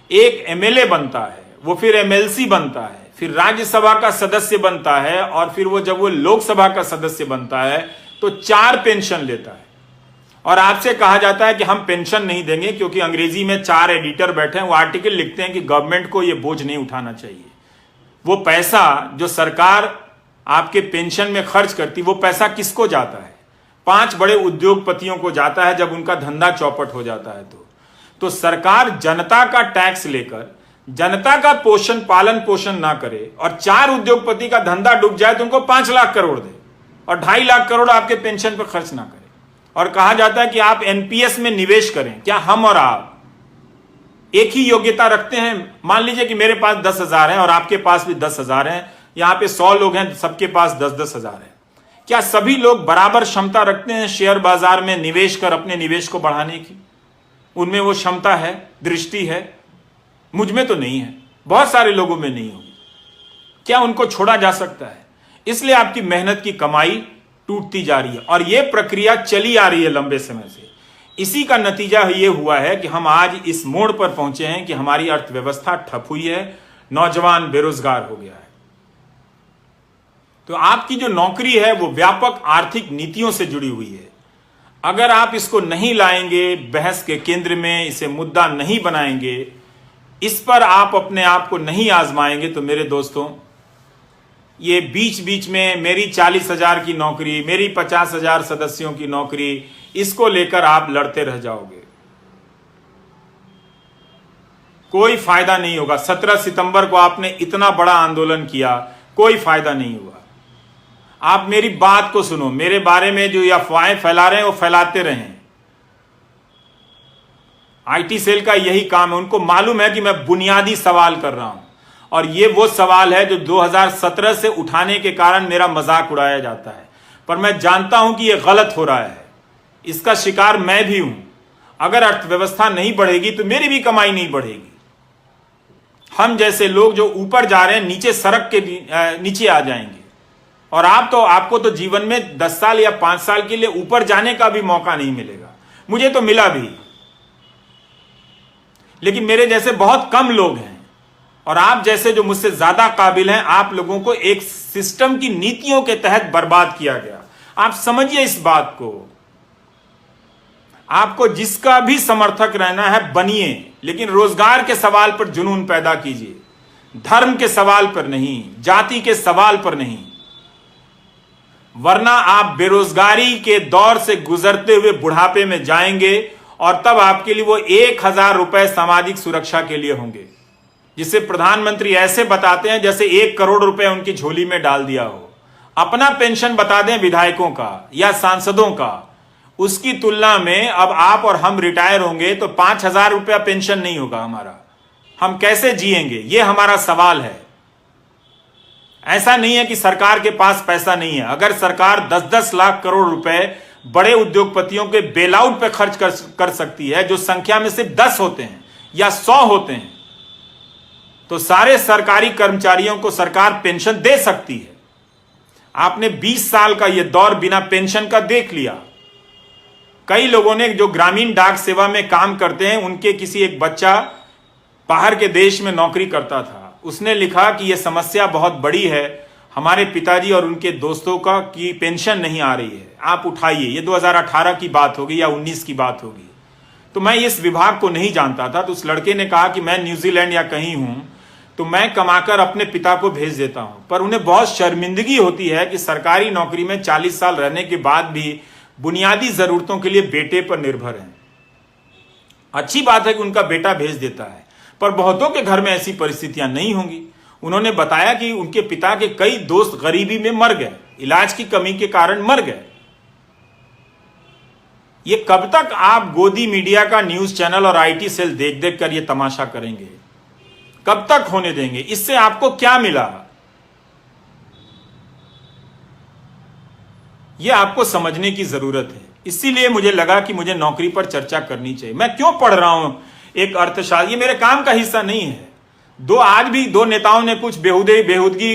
एक एमएलए बनता है, वो फिर एमएलसी बनता है, फिर राज्यसभा का सदस्य बनता है, और फिर वो जब वो लोकसभा का सदस्य बनता है तो 4 पेंशन लेता है। और आपसे कहा जाता है कि हम पेंशन नहीं देंगे, क्योंकि अंग्रेजी में 4 एडिटर बैठे हैं, वो आर्टिकल लिखते हैं कि गवर्नमेंट को ये बोझ नहीं उठाना चाहिए। वो पैसा जो सरकार आपके पेंशन में खर्च करती, वो पैसा किसको जाता है? 5 बड़े उद्योगपतियों को जाता है जब उनका धंधा चौपट हो जाता है। तो सरकार जनता का टैक्स लेकर जनता का पालन पोषण ना करे और 4 उद्योगपति का धंधा डूब जाए तो उनको 5 लाख करोड़ दे और 2.5 लाख करोड़ आपके पेंशन पर खर्च ना करे। और कहा जाता है कि आप एनपीएस में निवेश करें। क्या हम और आप एक ही योग्यता रखते हैं? मान लीजिए कि मेरे पास 10,000 है और आपके पास भी 10,000 है, यहां पे 100 लोग हैं, सबके पास 10-10 हजार है। क्या सभी लोग बराबर क्षमता रखते हैं शेयर बाजार में निवेश कर अपने निवेश को बढ़ाने की? उनमें वो क्षमता है, दृष्टि है? मुझ में तो नहीं है, बहुत सारे लोगों में नहीं होगी। क्या उनको छोड़ा जा सकता है? इसलिए आपकी मेहनत की कमाई टूटती जा रही है और यह प्रक्रिया चली आ रही है लंबे समय से। इसी का नतीजा यह हुआ है कि हम आज इस मोड़ पर पहुंचे हैं कि हमारी अर्थव्यवस्था ठप हुई है, नौजवान बेरोजगार हो गया है। तो आपकी जो नौकरी है वो व्यापक आर्थिक नीतियों से जुड़ी हुई है। अगर आप इसको नहीं लाएंगे बहस के केंद्र में, इसे मुद्दा नहीं बनाएंगे, इस पर आप अपने आप को नहीं आजमाएंगे, तो मेरे दोस्तों, ये बीच बीच में मेरी 40,000 की नौकरी, मेरी 50,000 सदस्यों की नौकरी, इसको लेकर आप लड़ते रह जाओगे, कोई फायदा नहीं होगा। 17 सितंबर को आपने इतना बड़ा आंदोलन किया, कोई फायदा नहीं हुआ। आप मेरी बात को सुनो, मेरे बारे में जो अफवाहें फैला रहे हैं वो फैलाते रहें। आईटी सेल का यही काम है, उनको मालूम है कि मैं बुनियादी सवाल कर रहा हूं और ये वो सवाल है जो 2017 से उठाने के कारण मेरा मजाक उड़ाया जाता है, पर मैं जानता हूं कि ये गलत हो रहा है, इसका शिकार मैं भी हूं। अगर अर्थव्यवस्था नहीं बढ़ेगी तो मेरी भी कमाई नहीं बढ़ेगी। हम जैसे लोग जो ऊपर जा रहे हैं नीचे सड़क के नीचे आ जाएंगे। और आपको तो जीवन में 10 साल या 5 साल के लिए ऊपर जाने का भी मौका नहीं मिलेगा। मुझे तो मिला भी, लेकिन मेरे जैसे बहुत कम लोग हैं और आप जैसे जो मुझसे ज्यादा काबिल हैं, आप लोगों को एक सिस्टम की नीतियों के तहत बर्बाद किया गया। आप समझिए इस बात को। आपको जिसका भी समर्थक रहना है बनिए, लेकिन रोजगार के सवाल पर जुनून पैदा कीजिए, धर्म के सवाल पर नहीं, जाति के सवाल पर नहीं, वरना आप बेरोजगारी के दौर से गुजरते हुए बुढ़ापे में जाएंगे और तब आपके लिए वो 1,000 रुपए सामाजिक सुरक्षा के लिए होंगे, जिसे प्रधानमंत्री ऐसे बताते हैं जैसे 1 करोड़ रुपए उनकी झोली में डाल दिया हो। अपना पेंशन बता दें विधायकों का या सांसदों का, उसकी तुलना में अब आप और हम रिटायर होंगे तो 5,000 रुपया पेंशन नहीं होगा हमारा। हम कैसे जिएंगे, ये हमारा सवाल है। ऐसा नहीं है कि सरकार के पास पैसा नहीं है। अगर सरकार 10-10 लाख करोड़ रुपए बड़े उद्योगपतियों के बेलआउट पे खर्च कर सकती है, जो संख्या में सिर्फ 10 होते हैं या 100 होते हैं, तो सारे सरकारी कर्मचारियों को सरकार पेंशन दे सकती है। आपने 20 साल का यह दौर बिना पेंशन का देख लिया। कई लोगों ने जो ग्रामीण डाक सेवा में काम करते हैं, उनके किसी एक बच्चा बाहर के देश में नौकरी करता था, उसने लिखा कि यह समस्या बहुत बड़ी है, हमारे पिताजी और उनके दोस्तों का की पेंशन नहीं आ रही है, आप उठाइए। ये 2018 की बात होगी या 19 की बात होगी। तो मैं इस विभाग को नहीं जानता था, तो उस लड़के ने कहा कि मैं न्यूजीलैंड या कहीं हूं तो मैं कमाकर अपने पिता को भेज देता हूं, पर उन्हें बहुत शर्मिंदगी होती है कि सरकारी नौकरी में 40 साल रहने के बाद भी बुनियादी जरूरतों के लिए बेटे पर निर्भर हैं। अच्छी बात है कि उनका बेटा भेज देता है, पर बहुतों के घर में ऐसी परिस्थितियां नहीं होंगी। उन्होंने बताया कि उनके पिता के कई दोस्त गरीबी में मर गए, इलाज की कमी के कारण मर गए। ये कब तक आप गोदी मीडिया का न्यूज चैनल और आईटी सेल देख देख कर ये तमाशा करेंगे? कब तक होने देंगे? इससे आपको क्या मिला? यह आपको समझने की जरूरत है। इसीलिए मुझे लगा कि मुझे नौकरी पर चर्चा करनी चाहिए। मैं क्यों पढ़ रहा हूं एक अर्थशास्त्र, ये मेरे काम का हिस्सा नहीं है। आज भी दो नेताओं ने कुछ बेहुदगी